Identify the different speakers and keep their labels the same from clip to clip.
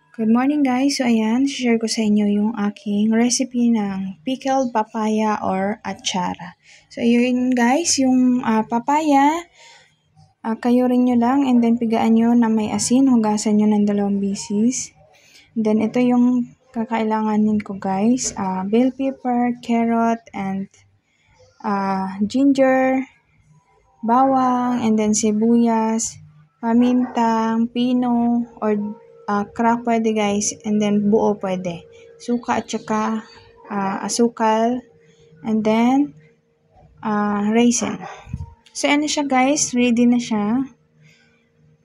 Speaker 1: Good morning guys! So ayan, share ko sa inyo yung aking recipe ng pickled papaya or atsara. So ayun guys, yung papaya, kayurin nyo lang and then pigaan nyo na may asin, hugasan nyo ng 2 bisis. And then ito yung kakailanganin ko guys, bell pepper, carrot, and ginger, bawang, and then sibuyas, pamintang, pino, or crack pwede guys, and then buo pwede. Suka at saka asukal, and then raisin. So ano siya guys, ready na siya.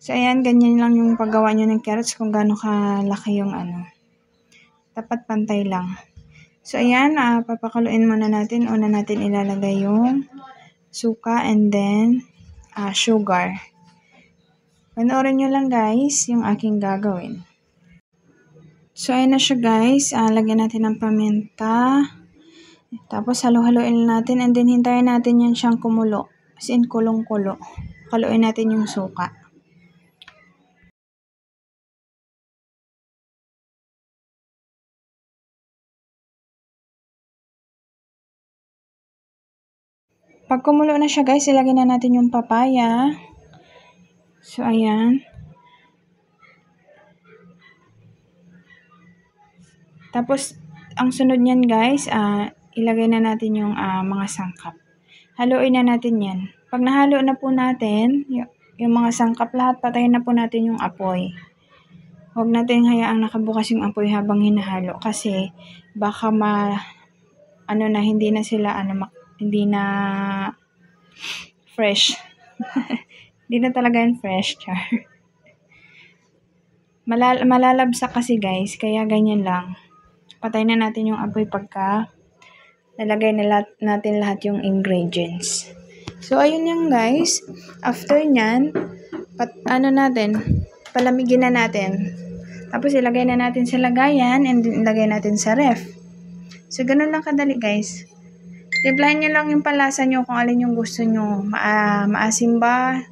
Speaker 1: So ayan, ganyan lang yung paggawa nyo ng carrots kung gaano kalaki yung dapat pantay lang. So ayan, papakuloyin muna natin. Una natin ilalagay yung suka and then sugar. Panoorin nyo lang guys yung aking gagawin. So ayan na siya guys, lagyan natin ng paminta. Tapos halo-haloin natin and then hintayin natin yan siyang kumulo. As in kulong-kulo. Haluin natin yung suka. Pag kumulo na siya guys, ilagay na natin yung papaya. So ayan. Tapos ang sunod niyan guys, ilagay na natin yung mga sangkap. Haluin na natin yan. Pag nahalo na po natin, yung mga sangkap lahat, patayin na po natin yung apoy. Huwag natin hayaang nakabukas yung apoy habang hinahalo kasi baka hindi na sila hindi na fresh. Hindi na talaga yung fresh, char. Malalabsa kasi guys, kaya ganyan lang. Patayin na natin yung apoy pagka nalagay na natin lahat yung ingredients. So ayun yung guys. After nyan, palamigin na natin. Tapos ilagay na natin sa lagayan and ilagay natin sa ref. So ganun lang kadali guys. Timplahan nyo lang yung palasa nyo kung alin yung gusto nyo. Maasim ba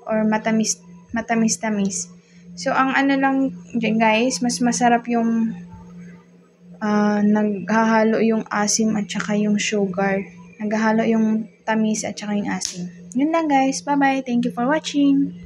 Speaker 1: or matamis-tamis. So ang lang dyan guys, mas masarap yung naghahalo yung asim at saka yung sugar. Naghahalo yung tamis at saka yung asim. Yun lang guys. Bye-bye. Thank you for watching.